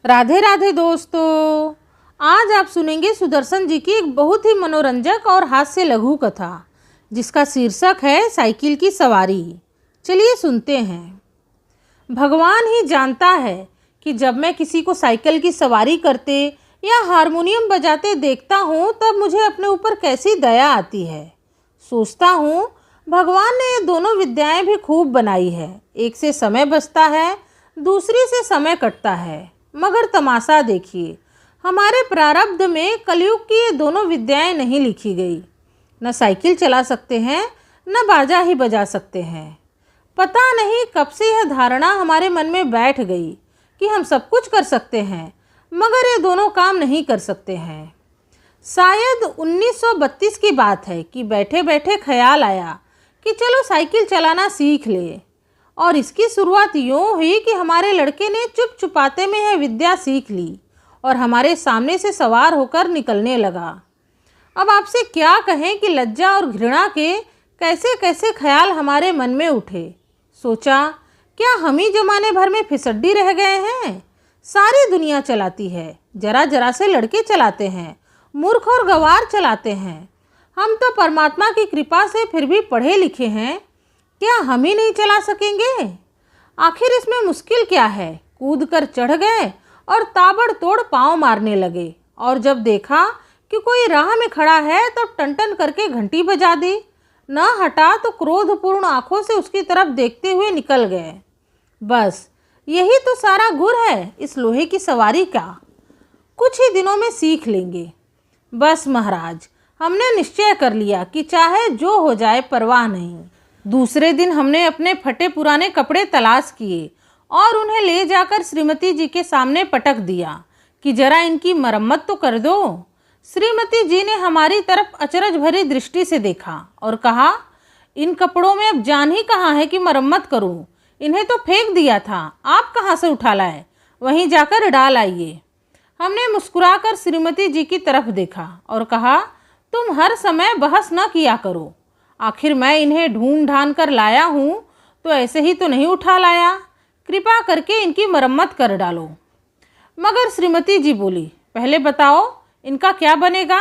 राधे राधे दोस्तों। आज आप सुनेंगे सुदर्शन जी की एक बहुत ही मनोरंजक और हास्य लघु कथा जिसका शीर्षक है साइकिल की सवारी। चलिए सुनते हैं। भगवान ही जानता है कि जब मैं किसी को साइकिल की सवारी करते या हारमोनियम बजाते देखता हूँ तब मुझे अपने ऊपर कैसी दया आती है। सोचता हूँ भगवान ने ये दोनों विद्याएं भी खूब बनाई है। एक से समय बचता है, दूसरी से समय कटता है। मगर तमाशा देखिए, हमारे प्रारब्ध में कलयुग की ये दोनों विद्याएं नहीं लिखी गई। न साइकिल चला सकते हैं, न बाजा ही बजा सकते हैं। पता नहीं कब से यह धारणा हमारे मन में बैठ गई कि हम सब कुछ कर सकते हैं, मगर ये दोनों काम नहीं कर सकते हैं। शायद 1932 की बात है कि बैठे बैठे ख्याल आया कि चलो साइकिल चलाना सीख ले। और इसकी शुरुआत यूँ हुई कि हमारे लड़के ने चुप चुपाते में यह विद्या सीख ली और हमारे सामने से सवार होकर निकलने लगा। अब आपसे क्या कहें कि लज्जा और घृणा के कैसे कैसे ख्याल हमारे मन में उठे। सोचा, क्या हम ही जमाने भर में फिसड्डी रह गए हैं? सारी दुनिया चलाती है, जरा जरा से लड़के चलाते हैं, मूर्ख और गंवार चलाते हैं। हम तो परमात्मा की कृपा से फिर भी पढ़े लिखे हैं, क्या हम ही नहीं चला सकेंगे? आखिर इसमें मुश्किल क्या है? कूद कर चढ़ गए और ताबड़तोड़ पाँव मारने लगे। और जब देखा कि कोई राह में खड़ा है तो टन-टन करके घंटी बजा दी। न हटा तो क्रोधपूर्ण आंखों से उसकी तरफ देखते हुए निकल गए। बस यही तो सारा गुर है इस लोहे की सवारी का। कुछ ही दिनों में सीख लेंगे। बस महाराज, हमने निश्चय कर लिया कि चाहे जो हो जाए परवाह नहीं। दूसरे दिन हमने अपने फटे पुराने कपड़े तलाश किए और उन्हें ले जाकर श्रीमती जी के सामने पटक दिया कि जरा इनकी मरम्मत तो कर दो। श्रीमती जी ने हमारी तरफ अचरज भरी दृष्टि से देखा और कहा, इन कपड़ों में अब जान ही कहाँ है कि मरम्मत करूं? इन्हें तो फेंक दिया था, आप कहाँ से उठा लाए? वहीं जाकर डाल आइए। हमने मुस्कुराकर श्रीमती जी की तरफ देखा और कहा, तुम हर समय बहस न किया करो। आखिर मैं इन्हें ढूंढ ढांढ कर लाया हूँ तो ऐसे ही तो नहीं उठा लाया। कृपा करके इनकी मरम्मत कर डालो। मगर श्रीमती जी बोली, पहले बताओ इनका क्या बनेगा?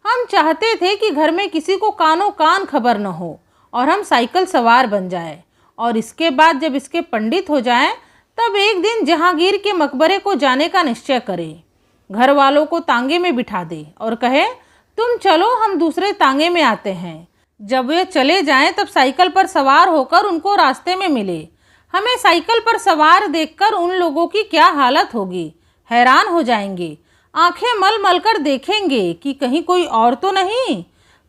हम चाहते थे कि घर में किसी को कानों कान खबर न हो और हम साइकिल सवार बन जाए, और इसके बाद जब इसके पंडित हो जाएं तब एक दिन जहांगीर के मकबरे को जाने का निश्चय करें। घर वालों को तांगे में बिठा दे और कहे, तुम चलो हम दूसरे तांगे में आते हैं। जब वे चले जाएं तब साइकिल पर सवार होकर उनको रास्ते में मिले। हमें साइकिल पर सवार देखकर उन लोगों की क्या हालत होगी, हैरान हो जाएंगे। आंखें मल मल कर देखेंगे कि कहीं कोई और तो नहीं,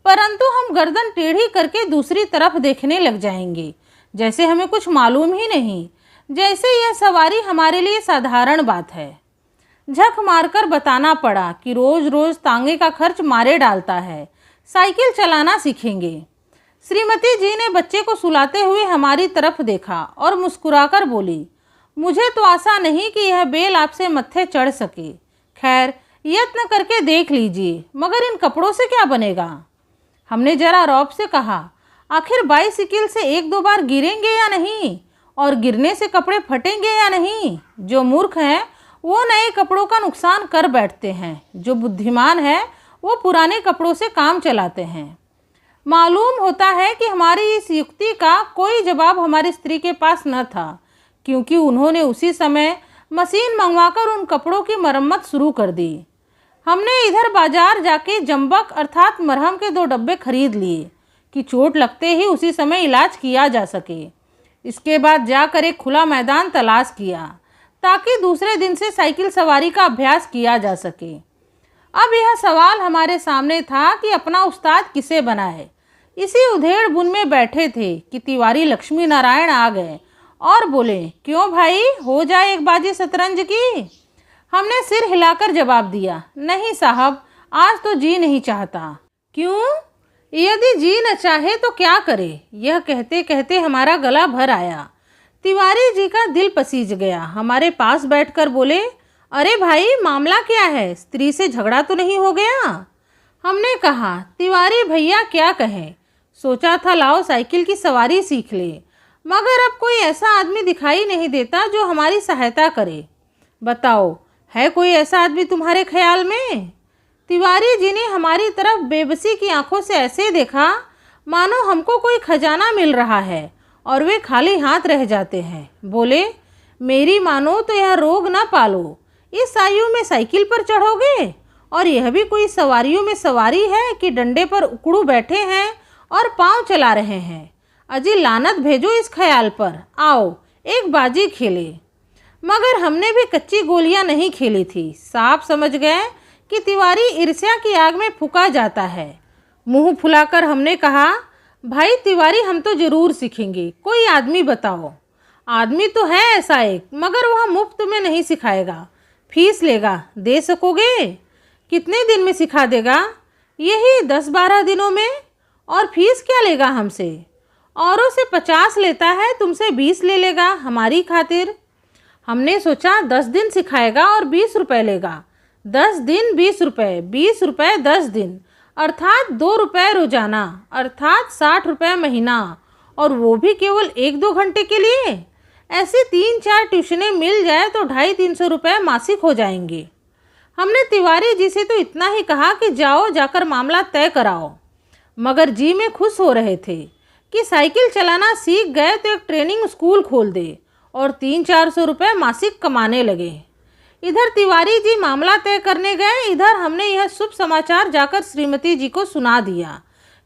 परंतु हम गर्दन टेढ़ी करके दूसरी तरफ देखने लग जाएंगे, जैसे हमें कुछ मालूम ही नहीं, जैसे यह सवारी हमारे लिए साधारण बात है। झक मारकर बताना पड़ा कि रोज रोज तांगे का खर्च मारे डालता है, साइकिल चलाना सीखेंगे। श्रीमती जी ने बच्चे को सुलाते हुए हमारी तरफ देखा और मुस्कुराकर बोली, मुझे तो आशा नहीं कि यह बेल आपसे मत्थे चढ़ सके। खैर, यत्न करके देख लीजिए, मगर इन कपड़ों से क्या बनेगा? हमने जरा रौब से कहा, आखिर बाइसिकल से एक दो बार गिरेंगे या नहीं, और गिरने से कपड़े फटेंगे या नहीं? जो मूर्ख हैं वो नए कपड़ों का नुकसान कर बैठते हैं, जो बुद्धिमान है वो पुराने कपड़ों से काम चलाते हैं। मालूम होता है कि हमारी इस युक्ति का कोई जवाब हमारी स्त्री के पास न था, क्योंकि उन्होंने उसी समय मशीन मंगवाकर उन कपड़ों की मरम्मत शुरू कर दी। हमने इधर बाजार जाके जंबक अर्थात मरहम के 2 डब्बे खरीद लिए कि चोट लगते ही उसी समय इलाज किया जा सके। इसके बाद जाकर एक खुला मैदान तलाश किया ताकि दूसरे दिन से साइकिल सवारी का अभ्यास किया जा सके। अब यह सवाल हमारे सामने था कि अपना उस्ताद किसे बनाए। इसी उधेड़ बुन में बैठे थे कि तिवारी लक्ष्मी नारायण आ गए और बोले, क्यों भाई, हो जाए एक बाजी शतरंज की? हमने सिर हिलाकर जवाब दिया, नहीं साहब, आज तो जी नहीं चाहता। क्यों? यदि जी न चाहे तो क्या करे? यह कहते कहते हमारा गला भर आया। तिवारी जी का दिल पसीज गया। हमारे पास बैठकर बोले, अरे भाई, मामला क्या है? स्त्री से झगड़ा तो नहीं हो गया? हमने कहा, तिवारी भैया क्या कहें, सोचा था लाओ साइकिल की सवारी सीख ले, मगर अब कोई ऐसा आदमी दिखाई नहीं देता जो हमारी सहायता करे। बताओ, है कोई ऐसा आदमी तुम्हारे ख्याल में? तिवारी जी ने हमारी तरफ बेबसी की आंखों से ऐसे देखा मानो हमको कोई खजाना मिल रहा है और वे खाली हाथ रह जाते हैं। बोले, मेरी मानो तो यह रोग ना पालो, इस आयु में साइकिल पर चढ़ोगे? और यह भी कोई सवारियों में सवारी है कि डंडे पर उकड़ू बैठे हैं और पाँव चला रहे हैं। अजी लानत भेजो इस ख्याल पर, आओ एक बाजी खेले। मगर हमने भी कच्ची गोलियां नहीं खेली थी। साफ समझ गए कि तिवारी ईर्ष्या की आग में फूंका जाता है। मुंह फुलाकर हमने कहा, भाई तिवारी हम तो जरूर सीखेंगे, कोई आदमी बताओ। आदमी तो है ऐसा एक, मगर वह मुफ्त में नहीं सिखाएगा, फीस लेगा। दे सकोगे? कितने दिन में सिखा देगा? यही 10-12 दिनों में। और फीस क्या लेगा हमसे? औरों से 50 लेता है, तुमसे 20 ले लेगा हमारी खातिर। हमने सोचा 10 दिन सिखाएगा और 20 रुपये लेगा। 10 दिन 20 रुपये, 20 रुपये 10 दिन, अर्थात 2 रुपये रोजाना, अर्थात 60 रुपये महीना, और वो भी केवल 1-2 घंटे के लिए। ऐसे 3-4 ट्यूशनें मिल जाए तो 250-300 रुपये मासिक हो जाएंगे। हमने तिवारी जी से तो इतना ही कहा कि जाओ जाकर मामला तय कराओ। मगर जी में खुश हो रहे थे कि साइकिल चलाना सीख गए तो एक ट्रेनिंग स्कूल खोल दे और 300-400 रुपये मासिक कमाने लगे। इधर तिवारी जी मामला तय करने गए, इधर हमने यह शुभ समाचार जाकर श्रीमती जी को सुना दिया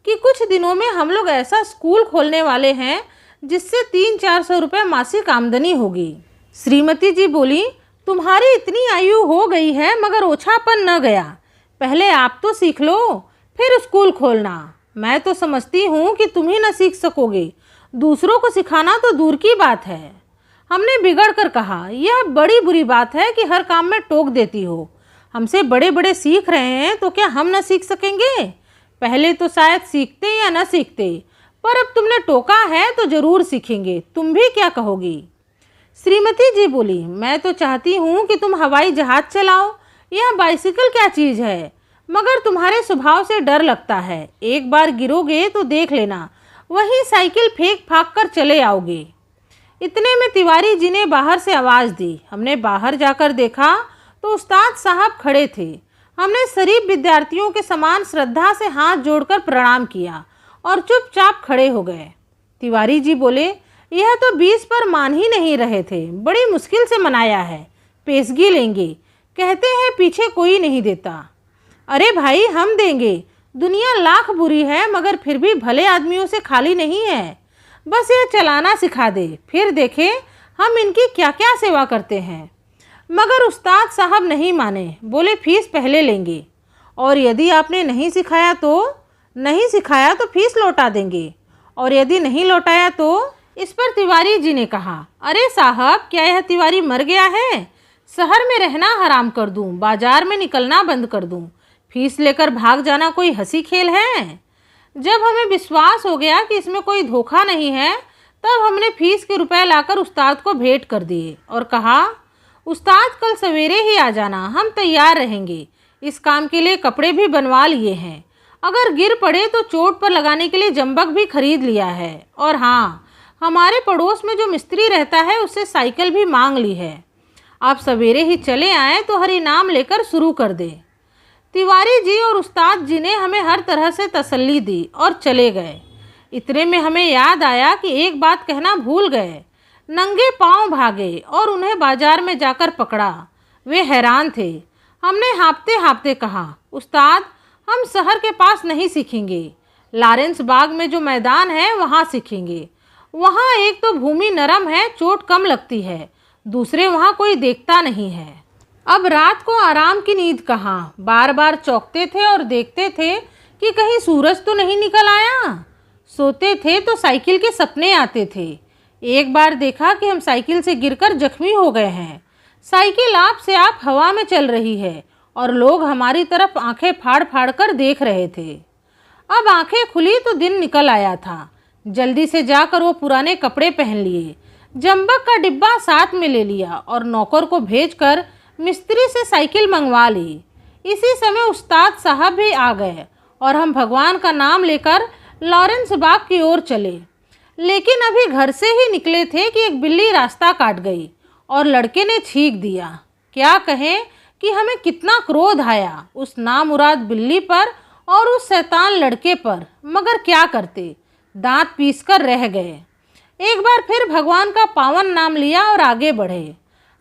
कि कुछ दिनों में हम लोग ऐसा स्कूल खोलने वाले हैं जिससे 300-400 रुपये मासिक आमदनी होगी। श्रीमती जी बोली, तुम्हारी इतनी आयु हो गई है मगर ओछापन न गया। पहले आप तो सीख लो, फिर स्कूल खोलना। मैं तो समझती हूँ कि तुम ही न सीख सकोगे, दूसरों को सिखाना तो दूर की बात है। हमने बिगड़ कर कहा, यह बड़ी बुरी बात है कि हर काम में टोक देती हो। हमसे बड़े बड़े सीख रहे हैं तो क्या हम न सीख सकेंगे? पहले तो शायद सीखते या न सीखते, पर अब तुमने टोका है तो ज़रूर सीखेंगे। तुम भी क्या कहोगी? श्रीमती जी बोली, मैं तो चाहती हूँ कि तुम हवाई जहाज़ चलाओ, यह बाइसिकल क्या चीज़ है, मगर तुम्हारे स्वभाव से डर लगता है। एक बार गिरोगे तो देख लेना, वही साइकिल फेंक फाक कर चले आओगे। इतने में तिवारी जी ने बाहर से आवाज़ दी। हमने बाहर जाकर देखा तो उस्ताद साहब खड़े थे। हमने शरीफ विद्यार्थियों के समान श्रद्धा से हाथ जोड़कर प्रणाम किया और चुपचाप खड़े हो गए। तिवारी जी बोले, यह तो 20 पर मान ही नहीं रहे थे, बड़ी मुश्किल से मनाया है, पेशगी लेंगे, कहते हैं पीछे कोई नहीं देता। अरे भाई हम देंगे, दुनिया लाख बुरी है मगर फिर भी भले आदमियों से खाली नहीं है। बस यह चलाना सिखा दे, फिर देखें हम इनकी क्या क्या सेवा करते हैं। मगर उस्ताद साहब नहीं माने, बोले फीस पहले लेंगे और यदि आपने नहीं सिखाया तो फीस लौटा देंगे, और यदि नहीं लौटाया तो। इस पर तिवारी जी ने कहा, अरे साहब क्या यह तिवारी मर गया है? शहर में रहना हराम कर दूं, बाजार में निकलना बंद कर दूं, फीस लेकर भाग जाना कोई हंसी खेल है? जब हमें विश्वास हो गया कि इसमें कोई धोखा नहीं है, तब हमने फीस के रुपए लाकर उस्ताद को भेंट कर दिए और कहा, उस्ताद कल सवेरे ही आ जाना, हम तैयार रहेंगे। इस काम के लिए कपड़े भी बनवा लिए हैं, अगर गिर पड़े तो चोट पर लगाने के लिए जंबक भी खरीद लिया है। और हाँ, हमारे पड़ोस में जो मिस्त्री रहता है उससे साइकिल भी मांग ली है। आप सवेरे ही चले आएँ तो हर इनाम लेकर शुरू कर दे। तिवारी जी और उस्ताद जी ने हमें हर तरह से तसल्ली दी और चले गए। इतने में हमें याद आया कि एक बात कहना भूल गए। नंगे पांव भागे और उन्हें बाजार में जाकर पकड़ा। वे हैरान थे। हमने हाँफते हाँफते कहा, उस्ताद हम शहर के पास नहीं सीखेंगे, लॉरेंस बाग में जो मैदान है वहाँ सीखेंगे। वहाँ एक तो भूमि नरम है, चोट कम लगती है, दूसरे वहाँ कोई देखता नहीं है। अब रात को आराम की नींद कहाँ, बार बार चौंकते थे और देखते थे कि कहीं सूरज तो नहीं निकल आया। सोते थे तो साइकिल के सपने आते थे। एक बार देखा कि हम साइकिल से गिरकर जख्मी हो गए हैं। साइकिल आप से आप हवा में चल रही है और लोग हमारी तरफ आंखें फाड़ फाड़ कर देख रहे थे। अब आंखें खुली तो दिन निकल आया था। जल्दी से जाकर वो पुराने कपड़े पहन लिए, जंबक का डिब्बा साथ में ले लिया और नौकर को भेजकर मिस्त्री से साइकिल मंगवा ली। इसी समय उस्ताद साहब भी आ गए और हम भगवान का नाम लेकर लॉरेंस बाग की ओर चले। लेकिन अभी घर से ही निकले थे कि एक बिल्ली रास्ता काट गई और लड़के ने छींक दिया। क्या कहें, कि हमें कितना क्रोध आया उस नामुराद बिल्ली पर और उस शैतान लड़के पर, मगर क्या करते, दांत पीसकर रह गए। एक बार फिर भगवान का पावन नाम लिया और आगे बढ़े।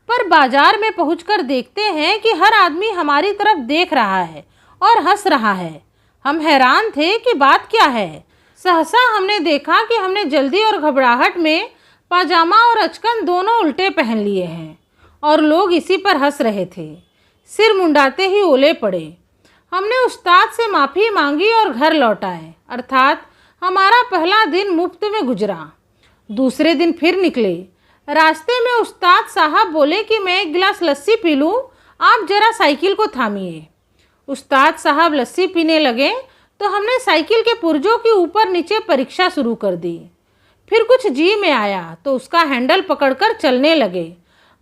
पर बाजार में पहुंचकर देखते हैं कि हर आदमी हमारी तरफ देख रहा है और हंस रहा है। हम हैरान थे कि बात क्या है। सहसा हमने देखा कि हमने जल्दी और घबराहट में पाजामा और अचकन दोनों उल्टे पहन लिए हैं और लोग इसी पर हंस रहे थे। सिर मुंडाते ही ओले पड़े। हमने उस्ताद से माफ़ी मांगी और घर लौट आए, अर्थात हमारा पहला दिन मुफ्त में गुजरा। दूसरे दिन फिर निकले। रास्ते में उस्ताद साहब बोले कि मैं एक गिलास लस्सी पी लूँ, आप जरा साइकिल को थामिए। उस्ताद साहब लस्सी पीने लगे तो हमने साइकिल के पुर्जों के ऊपर नीचे परीक्षा शुरू कर दी। फिर कुछ जी में आया तो उसका हैंडल पकड़कर चलने लगे,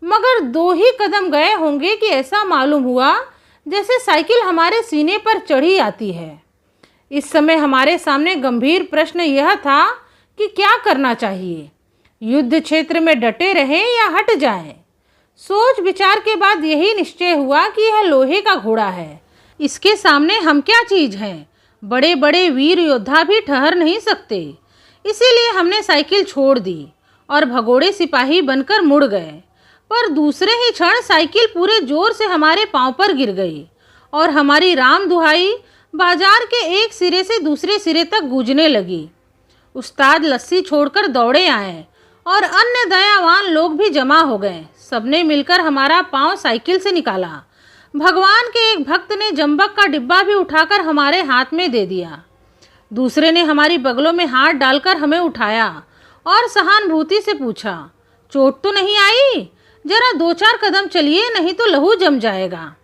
मगर 2 ही कदम गए होंगे कि ऐसा मालूम हुआ जैसे साइकिल हमारे सीने पर चढ़ी आती है। इस समय हमारे सामने गंभीर प्रश्न यह था कि क्या करना चाहिए, युद्ध क्षेत्र में डटे रहें या हट जाएं। सोच विचार के बाद यही निश्चय हुआ कि यह लोहे का घोड़ा है, इसके सामने हम क्या चीज़ हैं। बड़े बड़े वीर योद्धा भी ठहर नहीं सकते। इसीलिए हमने साइकिल छोड़ दी और भगोड़े सिपाही बनकर मुड़ गए। पर दूसरे ही क्षण साइकिल पूरे जोर से हमारे पांव पर गिर गई और हमारी राम दुहाई बाजार के एक सिरे से दूसरे सिरे तक गूंजने लगी। उस्ताद लस्सी छोड़कर दौड़े आए और अन्य दयावान लोग भी जमा हो गए। सबने मिलकर हमारा पांव साइकिल से निकाला। भगवान के एक भक्त ने जंबक का डिब्बा भी उठाकर हमारे हाथ में दे दिया। दूसरे ने हमारी बगलों में हाथ डालकर हमें उठाया और सहानुभूति से पूछा, चोट तो नहीं आई? जरा 2-4 कदम चलिए, नहीं तो लहू जम जाएगा।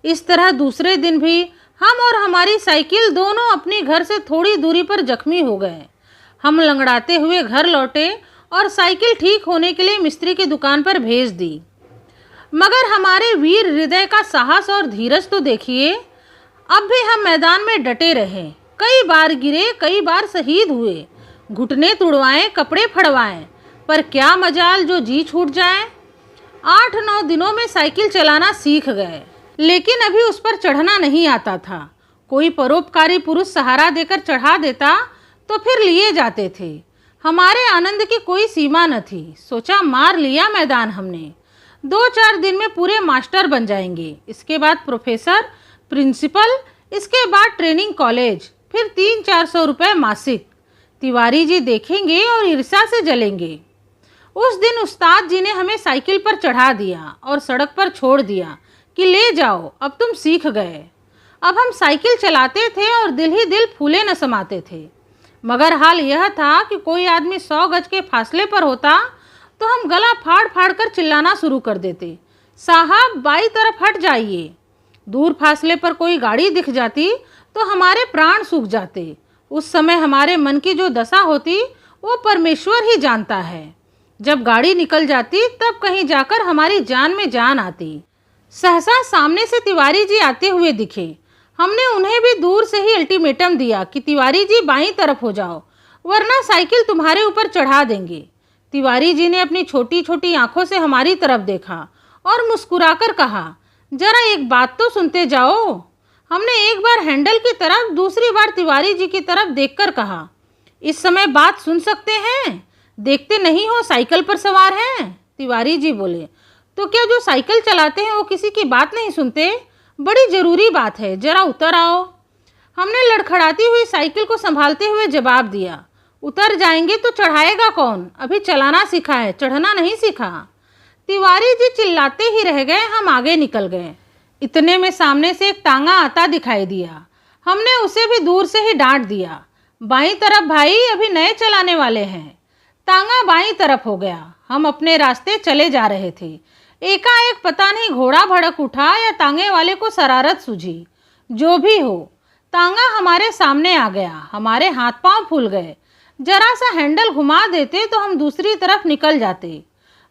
इस तरह दूसरे दिन भी हम और हमारी साइकिल दोनों अपनी घर से थोड़ी दूरी पर जख्मी हो गए। हम लंगड़ाते हुए घर लौटे और साइकिल ठीक होने के लिए मिस्त्री की दुकान पर भेज दी। मगर हमारे वीर हृदय का साहस और धीरज तो देखिए। अब भी हम मैदान में डटे रहे। कई बार गिरे, कई बार शहीद हुए, घुटने तुड़वाएं, कपड़े फड़वाएं, पर क्या मजाल जो जी छूट जाए। 8-9 दिनों में साइकिल चलाना सीख गए, लेकिन अभी उस पर चढ़ना नहीं आता था। कोई परोपकारी पुरुष सहारा देकर चढ़ा देता तो फिर लिए जाते थे। हमारे आनंद की कोई सीमा न थी। सोचा मार लिया मैदान हमने। 2-4 दिन में पूरे मास्टर बन जाएंगे, इसके बाद प्रोफेसर, प्रिंसिपल, इसके बाद ट्रेनिंग कॉलेज, फिर 300-400 रुपये मासिक। तिवारी जी देखेंगे और ईर्ष्या से जलेंगे। उस दिन उस्ताद जी ने हमें साइकिल पर चढ़ा दिया और सड़क पर छोड़ दिया कि ले जाओ, अब तुम सीख गए। अब हम साइकिल चलाते थे और दिल ही दिल फूले न समाते थे। मगर हाल यह था कि कोई आदमी 100 गज के फासले पर होता तो हम गला फाड़ फाड़ कर चिल्लाना शुरू कर देते, साहब बाई तरफ हट जाइए। दूर फासले पर कोई गाड़ी दिख जाती तो हमारे प्राण सूख जाते। उस समय हमारे मन की जो दशा होती वो परमेश्वर ही जानता है। जब गाड़ी निकल जाती तब कहीं जाकर हमारी जान में जान आती। सहसा सामने से तिवारी जी आते हुए दिखे। हमने उन्हें भी दूर से ही अल्टीमेटम दिया कि तिवारी जी बाईं तरफ हो जाओ, वरना साइकिल तुम्हारे ऊपर चढ़ा देंगे। तिवारी जी ने अपनी छोटी छोटी आंखों से हमारी तरफ देखा और मुस्कुराकर कहा, जरा एक बात तो सुनते जाओ। हमने एक बार हैंडल की तरफ, दूसरी बार तिवारी जी की तरफ देखकर कहा, इस समय बात सुन सकते हैं? देखते नहीं हो साइकिल पर सवार हैं? तिवारी जी बोले, तो क्या जो साइकिल चलाते हैं वो किसी की बात नहीं सुनते? बड़ी ज़रूरी बात है, जरा उतर आओ। हमने लड़खड़ाती हुई साइकिल को संभालते हुए जवाब दिया, उतर जाएंगे तो चढ़ाएगा कौन? अभी चलाना सीखा है, चढ़ना नहीं सीखा। तिवारी जी चिल्लाते ही रह गए। हम आगे निकल गए। इतने में सामने से एक तांगा आता दिखाई दिया। हमने उसे भी दूर से ही डांट दिया, बाईं तरफ भाई, अभी नए चलाने वाले हैं। तांगा बाईं तरफ हो गया। हम अपने रास्ते चले जा रहे थे। एकाएक पता नहीं घोड़ा भड़क उठा या तांगे वाले को शरारत सूझी। जो भी हो, तांगा हमारे सामने आ गया। हमारे हाथ पांव फूल गए। जरा सा हैंडल घुमा देते तो हम दूसरी तरफ निकल जाते।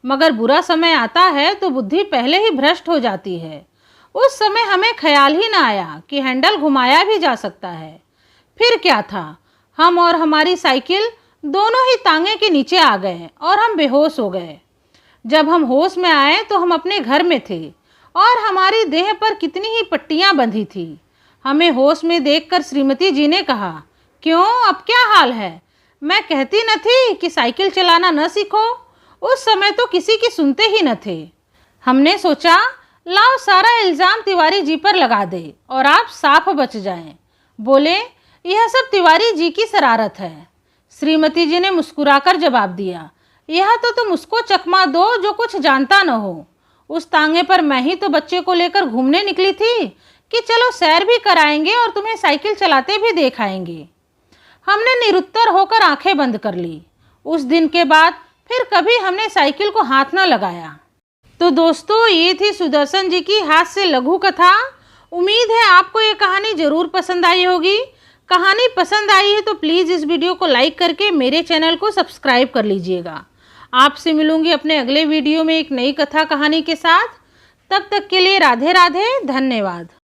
मगर बुरा समय आता है तो बुद्धि पहले ही भ्रष्ट हो जाती है। उस समय हमें ख्याल ही ना आया कि हैंडल घुमाया भी जा सकता है। फिर क्या था, हम और हमारी साइकिल दोनों ही तांगे के नीचे आ गए और हम बेहोश हो गए। जब हम होश में आए तो हम अपने घर में थे और हमारी देह पर कितनी ही पट्टियां बंधी थी। हमें होश में देखकर श्रीमती जी ने कहा, क्यों, अब क्या हाल है? मैं कहती न थी कि साइकिल चलाना न सीखो। उस समय तो किसी की सुनते ही न थे। हमने सोचा लाओ सारा इल्ज़ाम तिवारी जी पर लगा दे और आप साफ बच जाएं। बोले, यह सब तिवारी जी की शरारत है। श्रीमती जी ने मुस्कुराकर जवाब दिया, यह तो तुम उसको चकमा दो जो कुछ जानता न हो। उस तांगे पर मैं ही तो बच्चे को लेकर घूमने निकली थी कि चलो सैर भी कराएंगे और तुम्हें साइकिल चलाते भी देखाएंगे। हमने निरुत्तर होकर आंखें बंद कर ली। उस दिन के बाद फिर कभी हमने साइकिल को हाथ न लगाया। तो दोस्तों, ये थी सुदर्शन जी की हास्य लघु कथा। उम्मीद है आपको ये कहानी ज़रूर पसंद आई होगी। कहानी पसंद आई है तो प्लीज़ इस वीडियो को लाइक करके मेरे चैनल को सब्सक्राइब कर लीजिएगा। आपसे मिलूंगी अपने अगले वीडियो में एक नई कथा कहानी के साथ। तब तक के लिए राधे राधे, धन्यवाद।